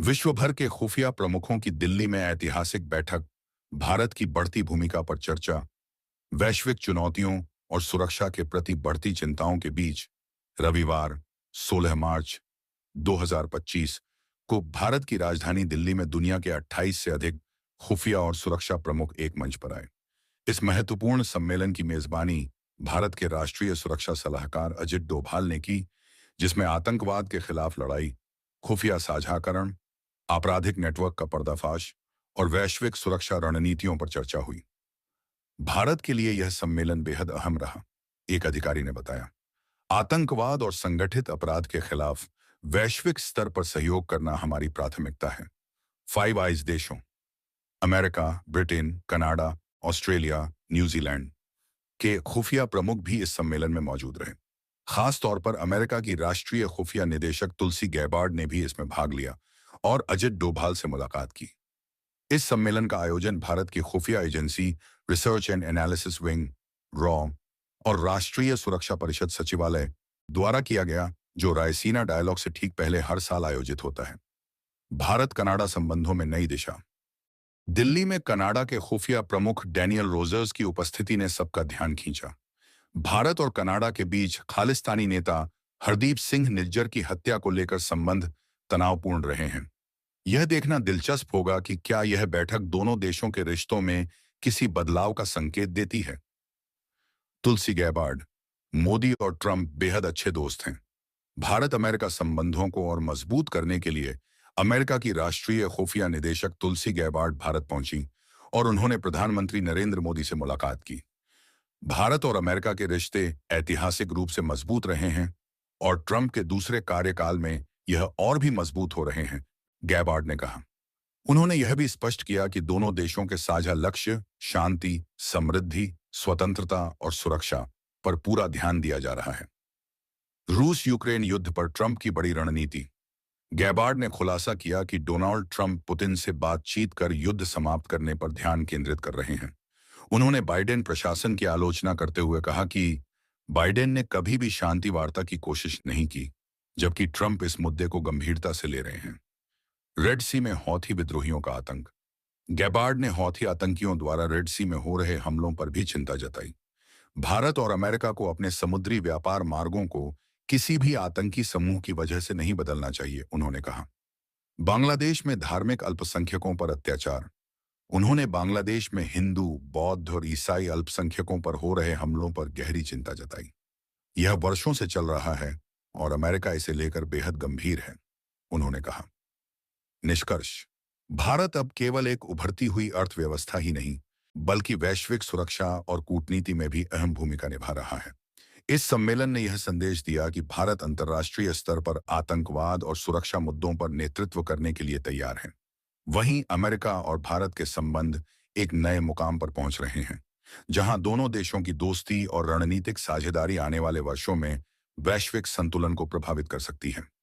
विश्व भर के खुफिया प्रमुखों की दिल्ली में ऐतिहासिक बैठक, भारत की बढ़ती भूमिका पर चर्चा, वैश्विक चुनौतियों और सुरक्षा के प्रति बढ़ती चिंताओं के बीच रविवार 16 मार्च 2025 को भारत की राजधानी दिल्ली में दुनिया के 28 से अधिक खुफिया और सुरक्षा प्रमुख एक मंच पर आए। इस महत्वपूर्ण सम्मेलन की मेजबानी भारत के राष्ट्रीय सुरक्षा सलाहकार अजित डोभाल ने की, जिसमें आतंकवाद के खिलाफ लड़ाई, खुफिया साझाकरण, आपराधिक नेटवर्क का पर्दाफाश और वैश्विक सुरक्षा रणनीतियों पर चर्चा हुई। भारत के लिए यह सम्मेलन बेहद अहम रहा, एक अधिकारी ने बताया। आतंकवाद और संगठित अपराध के खिलाफ वैश्विक स्तर पर सहयोग करना हमारी प्राथमिकता है। फाइव आइज देशों America, Britain, Canada, Australia, New Zealand के खुफिया प्रमुख भी इस सम्मेलन में मौजूद रहे। खास तौर पर अमेरिका की राष्ट्रीय खुफिया निदेशक तुलसी गैबार्ड ने भी इसमें भाग लिया और अजित डोभाल से मुलाकात की। इस सम्मेलन का आयोजन भारत की खुफिया agency research and analysis wing raw और राष्ट्रीय सुरक्षा परिषद सचिवालय द्वारा किया गया, जो रायसीना डायलॉग से ठीक पहले हर साल आयोजित होता है। भारत कनाडा संबंधों में नई दिशा। दिल्ली में कनाडा के खुफिया प्रमुख डैनियल रोजर्स की उपस्थिति ने सबका ध्यान खींचा। भारत और कनाडा के बीच खालिस्तानी नेता हरदीप सिंह निज्जर की हत्या को लेकर संबंध तनावपूर्ण रहे हैं। यह देखना दिलचस्प होगा कि क्या यह बैठक दोनों देशों के रिश्तों में किसी बदलाव का संकेत देती है। तुलसी गैबार्ड, मोदी और ट्रंप बेहद अच्छे दोस्त हैं। भारत अमेरिका संबंधों को और मजबूत करने के लिए अमेरिका की राष्ट्रीय खुफिया निदेशक तुलसी गैबार्ड भारत पहुंची और उन्होंने प्रधानमंत्री नरेंद्र मोदी से मुलाकात की। भारत और अमेरिका के रिश्ते ऐतिहासिक रूप से मजबूत रहे हैं और ट्रंप के दूसरे कार्यकाल में यह और भी मजबूत हो रहे हैं, गैबार्ड ने कहा। उन्होंने यह भी स्पष्ट किया कि दोनों देशों के साझा लक्ष्य शांति, समृद्धि, स्वतंत्रता और सुरक्षा पर पूरा ध्यान दिया जा रहा है। रूस यूक्रेन युद्ध पर ट्रंप की बड़ी रणनीति। गैबार्ड ने खुलासा किया कि डोनाल्ड ट्रंप पुतिन से बातचीत कर युद्ध समाप्त करने पर ध्यान केंद्रित कर रहे हैं। उन्होंने बाइडेन प्रशासन की आलोचना करते हुए कहा कि बाइडेन ने कभी भी शांति वार्ता की कोशिश नहीं की, जबकि ट्रंप इस मुद्दे को गंभीरता से ले रहे हैं। रेड सी में हौथी विद्रोहियों का आतंक। गैबार्ड ने हौथी आतंकियों द्वारा रेड सी में हो रहे हमलों पर भी चिंता जताई। भारत और अमेरिका को अपने समुद्री व्यापार मार्गों को किसी भी आतंकी समूह की वजह से नहीं बदलना चाहिए, उन्होंने कहा। बांग्लादेश में धार्मिक अल्पसंख्यकों पर अत्याचार। उन्होंने बांग्लादेश में हिंदू, बौद्ध और ईसाई अल्पसंख्यकों पर हो रहे हमलों पर गहरी चिंता जताई। यह वर्षों से चल रहा है और अमेरिका इसे लेकर बेहद गंभीर है, उन्होंने कहा। निष्कर्ष, भारत अब केवल एक उभरती हुई अर्थव्यवस्था ही नहीं, बल्कि वैश्विक सुरक्षा और कूटनीति में भी अहम भूमिका निभा रहा है। इस सम्मेलन ने यह संदेश दिया कि भारत अंतर्राष्ट्रीय स्तर पर आतंकवाद और सुरक्षा मुद्दों पर नेतृत्व करने के लिए तैयार है। वहीं अमेरिका और भारत के संबंध एक नए मुकाम पर पहुंच रहे हैं, जहां दोनों देशों की दोस्ती और रणनीतिक साझेदारी आने वाले वर्षों में वैश्विक संतुलन को प्रभावित कर सकती है।